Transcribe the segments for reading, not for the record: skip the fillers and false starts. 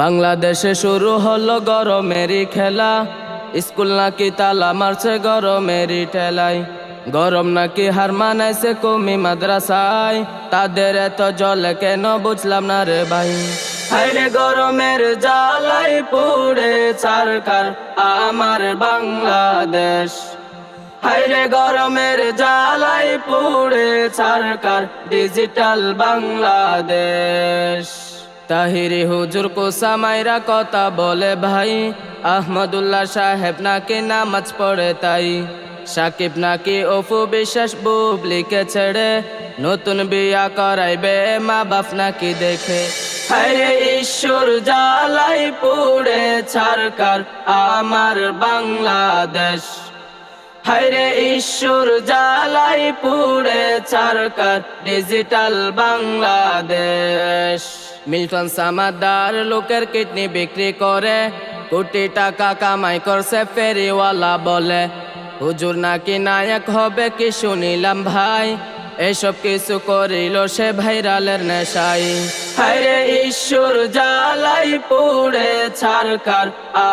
বাংলাদেশে শুরু হলো গরমেরই খেলা, স্কুল নাকি তালা মারছে গরমেরই ঠেলায়। গরম নাকি হার মানাইছে কমি মাদ্রাসায়, তাদের এত জলে কেন বুঝলাম না রে ভাই। হায়রে গরমের জ্বালাই পুড়ে ছারখার আমার বাংলাদেশ। হায়রে গরমের জ্বালাই পুড়ে ছারখার ডিজিটাল বাংলাদেশ। তাহিরি হুজুর কোসা মাইরা কথা বলে ভাই, আহমদুল্লাহ সাহেব নাকি নামাজ পড়ে তাই। সাকিব নাকি অপু বিশ্বাস বুবলিকে ছেড়ে নতুন বিয়া করাইবে মা বাপ নাকি দেখে। হায়রে ঈশ্বর জ্বালাই পুড়ে ছারখার আমার বাংলাদেশ। হায়রে ঈশ্বর জ্বালাই পুড়ে ছারখার ডিজিটাল বাংলাদেশ। মিল্টন সামাদার লোকের কিডনি বিক্রি করে কোটি টাকা কামাই করছে ফেরিওয়ালা বলে। হুজুর নাকি নায়ক হবে কি শুনিলাম ভাই, এসব কিছু করিল সে ভাইরালের নেশায়। হায়রে ঈশ্বর জ্বালাই পুড়ে ছারখার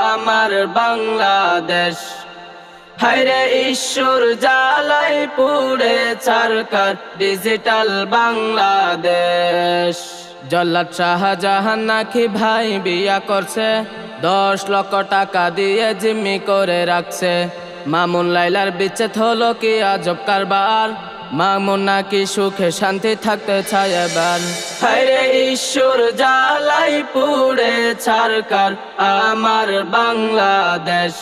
আমার বাংলাদেশ। হায়রে ঈশ্বর জ্বালাই পুড়ে ছারখার ডিজিটাল বাংলাদেশ। জল্লাদ শাহজাহান নাকি ভাই বিয়া করছে, 10 লক্ষ টাকা দিয়ে জিম্মি করে রাখছে। মামুন লাইলার বিচ্ছেদ হলো কি আজব কারবার, মামুন নাকি সুখে শান্তি থাকতে চায় এবার। হায়রে ঈশ্বর জ্বালাই পুড়ে ছারখার আমার বাংলাদেশ।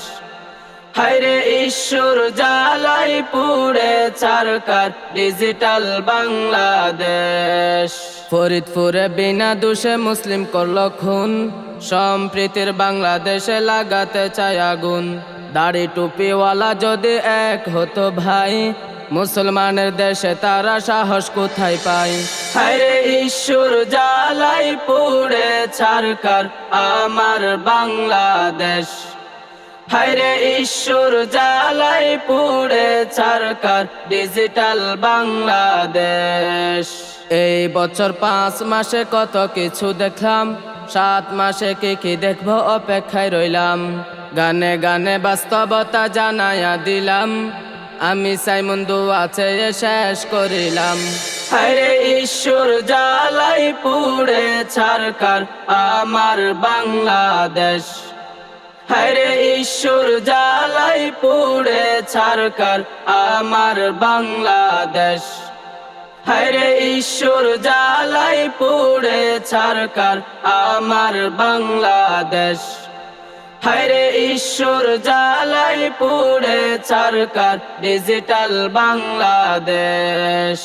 হায়রে ঈশ্বর জ্বালাই পুড়ে ছারখার ডিজিটাল বাংলাদেশ। ফরিদপুরে বিনা দোষে মুসলিম করলো খুন, সম্প্রীতির বাংলাদেশে লাগাতে চায় আগুন। দাড়ি টুপিওয়ালা যদি এক হতো ভাই, মুসলমানের দেশে তারা সাহস কোথায় পায়। হায়রে ঈশ্বর জ্বালাই পুড়ে ছারখার আমার বাংলাদেশ। হায়রে ঈশ্বর জ্বালাই পুড়ে ছারখার ডিজিটাল বাংলাদেশ। এই বছর 5 মাসে কত কিছু দেখলাম, 7 মাসে কি দেখবো অপেক্ষায় রইলাম। গানে গানে বাস্তবতা জানায়া দিলাম, আমি সাইমন দুয়া চেয়ে শেষ করিলাম। হায়রে ঈশ্বর জ্বালাই পুড়ে ছারখার আমার বাংলাদেশ। হায়রে ঈশ্বর জ্বালাই পুড়ে ছারখার আমার বাংলাদেশ। হায়রে ঈশ্বর জ্বালাই পুড়ে ছারখার আমার বাংলাদেশ। হায়রে ঈশ্বর জ্বালাই পুড়ে ছারখার ডিজিটাল বাংলাদেশ।